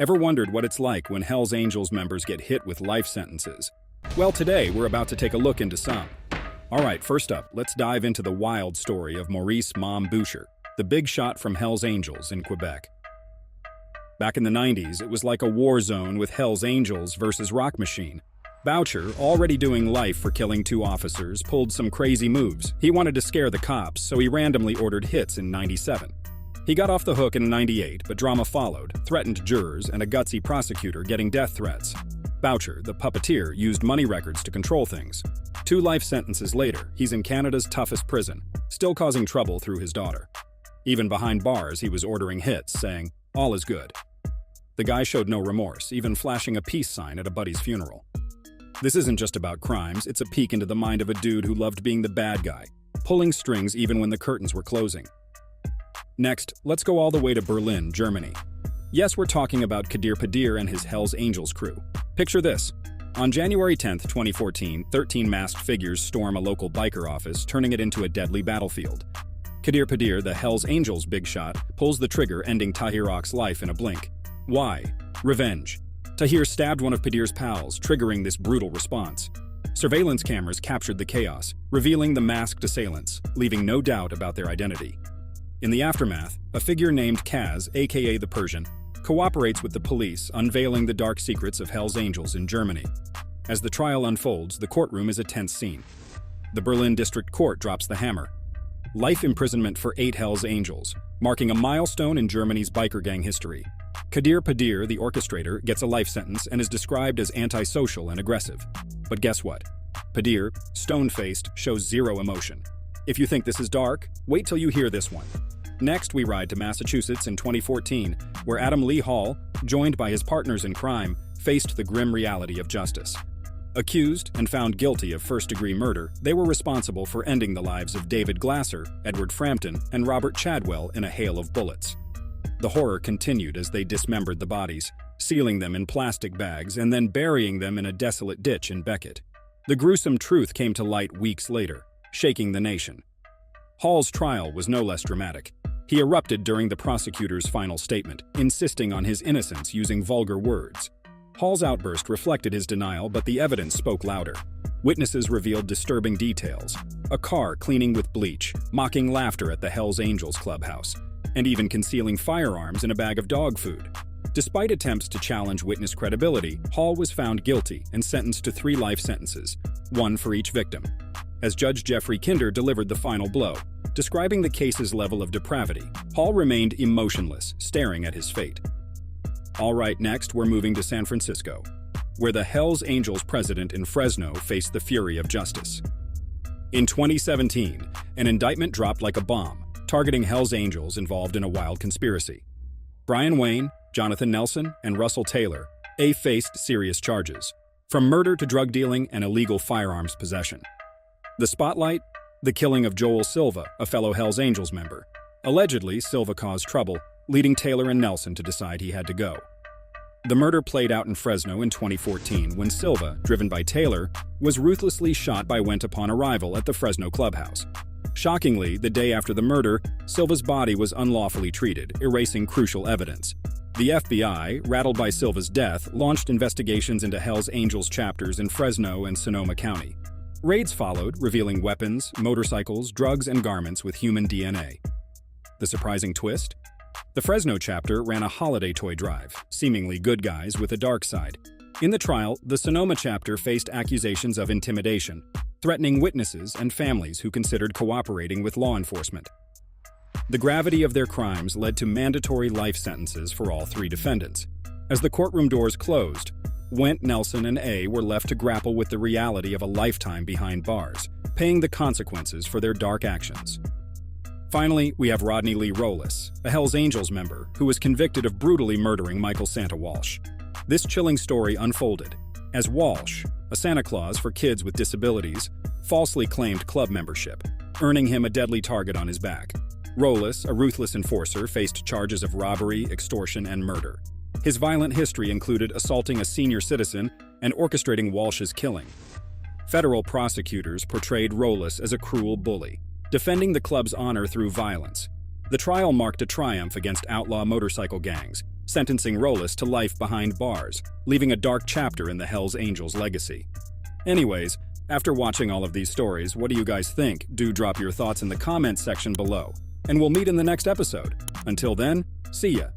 Ever wondered what it's like when Hell's Angels members get hit with life sentences? Well, today we're about to take a look into some. Alright, first up, let's dive into the wild story of Maurice "Mom" Boucher, the big shot from Hell's Angels in Quebec. Back in the 90s, it was like a war zone with Hell's Angels versus Rock Machine. Boucher, already doing life for killing 2 officers, pulled some crazy moves. He wanted to scare the cops, so he randomly ordered hits in '97. He got off the hook in '98, but drama followed, threatened jurors, and a gutsy prosecutor getting death threats. Boucher, the puppeteer, used money records to control things. 2 life sentences later, he's in Canada's toughest prison, still causing trouble through his daughter. Even behind bars, he was ordering hits, saying, "All is good." The guy showed no remorse, even flashing a peace sign at a buddy's funeral. This isn't just about crimes, it's a peek into the mind of a dude who loved being the bad guy, pulling strings even when the curtains were closing. Next, let's go all the way to Berlin, Germany. Yes, we're talking about Kadir Padir and his Hell's Angels crew. Picture this. On January 10, 2014, 13 masked figures storm a local biker office, turning it into a deadly battlefield. Kadir Padir, the Hell's Angels big shot, pulls the trigger, ending Tahir Ock's life in a blink. Why? Revenge. Tahir stabbed one of Padir's pals, triggering this brutal response. Surveillance cameras captured the chaos, revealing the masked assailants, leaving no doubt about their identity. In the aftermath, a figure named Kaz, aka the Persian, cooperates with the police, unveiling the dark secrets of Hell's Angels in Germany. As the trial unfolds, the courtroom is a tense scene. The Berlin District Court drops the hammer. Life imprisonment for 8 Hell's Angels, marking a milestone in Germany's biker gang history. Kadir Padir, the orchestrator, gets a life sentence and is described as antisocial and aggressive. But guess what? Padir, stone-faced, shows zero emotion. If you think this is dark, wait till you hear this one. Next, we ride to Massachusetts in 2014, where Adam Lee Hall, joined by his partners in crime, faced the grim reality of justice. Accused and found guilty of first-degree murder, they were responsible for ending the lives of David Glasser, Edward Frampton, and Robert Chadwell in a hail of bullets. The horror continued as they dismembered the bodies, sealing them in plastic bags and then burying them in a desolate ditch in Beckett. The gruesome truth came to light weeks later, shaking the nation. Hall's trial was no less dramatic. He erupted during the prosecutor's final statement, insisting on his innocence using vulgar words. Hall's outburst reflected his denial, but the evidence spoke louder. Witnesses revealed disturbing details: a car cleaning with bleach, mocking laughter at the Hell's Angels clubhouse, and even concealing firearms in a bag of dog food. Despite attempts to challenge witness credibility, Hall was found guilty and sentenced to 3 life sentences, 1 for each victim. As Judge Jeffrey Kinder delivered the final blow, describing the case's level of depravity, Hall remained emotionless, staring at his fate. All right, next we're moving to San Francisco, where the Hell's Angels president in Fresno faced the fury of justice. In 2017, an indictment dropped like a bomb, targeting Hell's Angels involved in a wild conspiracy. Brian Wayne, Jonathan Nelson, and Russell Taylor faced serious charges, from murder to drug dealing and illegal firearms possession. The spotlight? The killing of Joel Silva, a fellow Hell's Angels member. Allegedly, Silva caused trouble, leading Taylor and Nelson to decide he had to go. The murder played out in Fresno in 2014 when Silva, driven by Taylor, was ruthlessly shot by Went upon arrival at the Fresno clubhouse. Shockingly, the day after the murder, Silva's body was unlawfully treated, erasing crucial evidence. The FBI, rattled by Silva's death, launched investigations into Hell's Angels chapters in Fresno and Sonoma County. Raids followed, revealing weapons, motorcycles, drugs, and garments with human DNA. The surprising twist? The Fresno chapter ran a holiday toy drive, seemingly good guys with a dark side. In the trial, the Sonoma chapter faced accusations of intimidation, threatening witnesses and families who considered cooperating with law enforcement. The gravity of their crimes led to mandatory life sentences for all 3 defendants. As the courtroom doors closed, Went, Nelson, and were left to grapple with the reality of a lifetime behind bars, paying the consequences for their dark actions. Finally, we have Rodney Lee Rollis, a Hell's Angels member who was convicted of brutally murdering Michael Santa Walsh. This chilling story unfolded as Walsh, a Santa Claus for kids with disabilities, falsely claimed club membership, earning him a deadly target on his back. Rollis, a ruthless enforcer, faced charges of robbery, extortion, and murder. His violent history included assaulting a senior citizen and orchestrating Walsh's killing. Federal prosecutors portrayed Rollis as a cruel bully, defending the club's honor through violence. The trial marked a triumph against outlaw motorcycle gangs, sentencing Rollis to life behind bars, leaving a dark chapter in the Hells Angels legacy. Anyways, after watching all of these stories, what do you guys think? Do drop your thoughts in the comments section below, and we'll meet in the next episode. Until then, see ya!